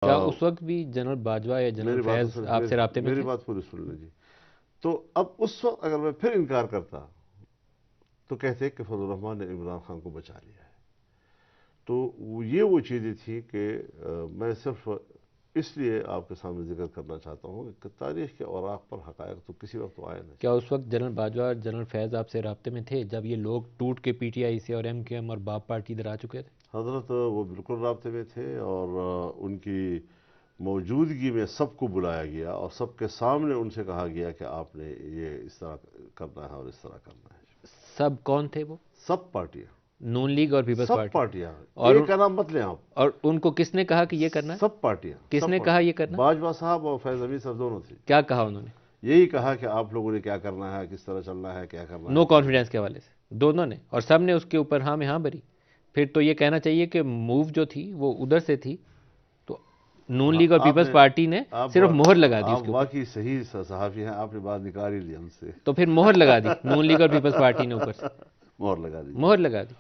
کیا اس وقت بھی جنرل باجوہ یا جنرل فیض آپ سے رابطے میں میری تھے؟ بات پوری سن لیں جی. تو اب اس وقت اگر میں پھر انکار کرتا تو کہتے کہ فضل الرحمان نے عمران خان کو بچا لیا ہے. تو یہ وہ چیزیں تھیں کہ میں صرف اس لیے آپ کے سامنے ذکر کرنا چاہتا ہوں کہ تاریخ کے اوراق پر حقائق تو کسی وقت تو آئے نہیں. کیا اس وقت جنرل باجوہ اور جنرل فیض آپ سے رابطے میں تھے جب یہ لوگ ٹوٹ کے پی ٹی آئی سے اور ایم کیو ایم اور باپ پارٹی ادھر آ چکے تھے؟ حضرت وہ بالکل رابطے میں تھے اور ان کی موجودگی میں سب کو بلایا گیا اور سب کے سامنے ان سے کہا گیا کہ آپ نے یہ اس طرح کرنا ہے اور اس طرح کرنا ہے. سب کون تھے وہ؟ سب پارٹیاں، نون لیگ اور پیپلز سب پارٹی؟ پارٹیاں، اور ایک کا نام مت لیں آپ. اور ان کو کس نے کہا کہ یہ کرنا ہے؟ سب پارٹیاں. کس نے کہا یہ کرنا؟ باجوہ صاحب اور فیض حمید صاحب دونوں تھے. کیا کہا انہوں نے؟ یہی کہا کہ آپ لوگوں نے کیا کرنا ہے، کس طرح چلنا ہے، کیا کرنا ہے. نو کانفیڈنس کے حوالے سے دونوں نے، اور سب نے اس کے اوپر ہاں میں ہاں بھری. پھر تو یہ کہنا چاہیے کہ موو جو تھی وہ ادھر سے تھی، تو نون لیگ اور پیپلز پارٹی نے صرف مہر لگا دی اس کے آپ اوپر. واقعی صحیح صحافی ہیں، آپ نے بات نکال ہی لی ہم سے. تو پھر مہر لگا دی نون لیگ اور پیپلز پارٹی نے اوپر سے مہر لگا دی. مہر لگا دی.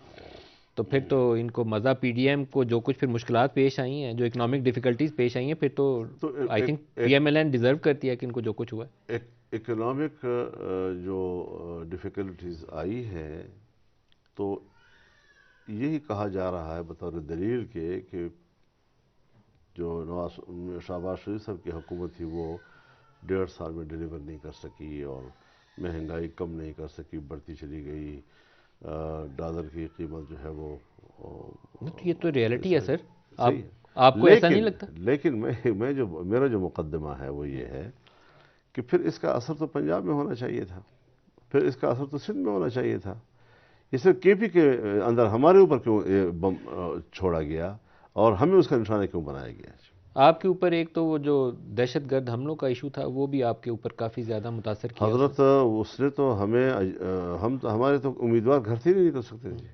تو پھر تو ان کو مزہ پی ڈی ایم کو جو کچھ پھر مشکلات پیش آئی ہیں، جو اکنامک ڈیفیکلٹیز پیش آئی ہیں، پھر تو I think P M L N deserve کرتی ہے کہ ان کو جو کچھ ہوا ہے. اکنامک جو ڈیفیکلٹیز آئی ہیں تو یہی کہا جا رہا ہے بطور دلیل کے کہ جو شہباز شریف صاحب کی حکومت تھی وہ 1.5 سال میں ڈیلیور نہیں کر سکی اور مہنگائی کم نہیں کر سکی، بڑھتی چلی گئی. ڈالر کی قیمت جو ہے وہ یہ تو ریئلٹی ہے سر. صحیح ہے. آپ کو ایسا نہیں لگتا؟ لیکن میرا جو مقدمہ ہے وہ یہ ہے کہ پھر اس کا اثر تو پنجاب میں ہونا چاہیے تھا، پھر اس کا اثر تو سندھ میں ہونا چاہیے تھا. یہ صرف کے پی کے اندر ہمارے اوپر کیوں بم چھوڑا گیا اور ہمیں اس کا نشانہ کیوں بنایا گیا؟ آپ کے اوپر ایک تو وہ جو دہشت گرد حملوں کا ایشو تھا وہ بھی آپ کے اوپر کافی زیادہ متاثر کیا. حضرت اس نے تو ہمارے تو امیدوار گھر سے نہیں نکل سکتے تھے.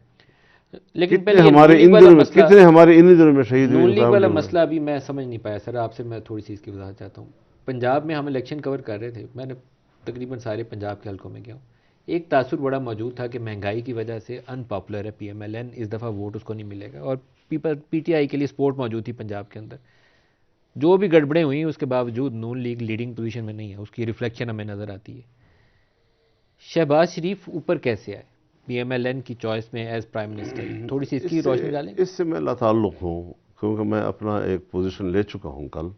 لیکن کتنے ہمارے ان دنوں میں شہید نون لیگ والا ہوئے. مسئلہ ابھی میں سمجھ نہیں پایا سر. آپ سے میں تھوڑی سی اس کی وضاحت چاہتا ہوں. پنجاب میں ہم الیکشن کور کر رہے تھے، میں نے تقریباً سارے پنجاب کے حلقوں میں گیا ہوں. ایک تاثر بڑا موجود تھا کہ مہنگائی کی وجہ سے ان پاپولر ہے پی ایم ایل این، اس دفعہ ووٹ اس کو نہیں ملے گا. اور پی ٹی آئی کے لیے سپورٹ موجود تھی پنجاب کے اندر. جو بھی گڑبڑیں ہوئی اس کے باوجود نون لیگ لیڈنگ پوزیشن میں نہیں ہے، اس کی ریفلیکشن ہمیں نظر آتی ہے. شہباز شریف اوپر کیسے آئے پی ایم ایل این کی چوائس میں ایز پرائم منسٹر؟ تھوڑی سی اس کی روشنی ڈالیں. اس سے میں لاتعلق ہوں کیونکہ میں اپنا ایک پوزیشن لے چکا ہوں کل،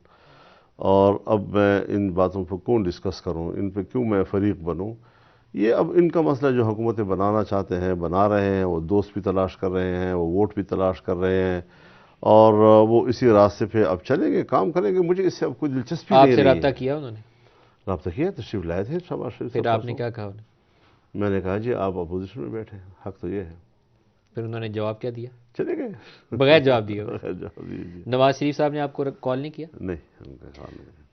اور اب میں ان باتوں پر کیوں ڈسکس کروں، ان پہ کیوں میں فریق بنوں. یہ اب ان کا مسئلہ، جو حکومتیں بنانا چاہتے ہیں بنا رہے ہیں، وہ دوست بھی تلاش کر رہے ہیں، وہ ووٹ بھی تلاش کر رہے ہیں، اور وہ اسی راستے پہ اب چلیں گے، کام کریں گے. مجھے اس سے اب کوئی دلچسپی نہیں آپ سے رہی رابطہ ہے. کیا انہوں نے؟ رابطہ کیا، تشریف لائے تھے شہباز شریف صاحب. پھر آپ نے کیا کہا انہیں؟ میں نے کہا جی آپ اپوزیشن میں بیٹھے ہیں، حق تو یہ ہے. پھر انہوں نے جواب کیا دیا؟ چلے گئے بغیر جواب دیے. بغیر جواب دیے. نواز شریف صاحب نے آپ کو کال نہیں کیا؟ نہیں، ان کا کال نہیں.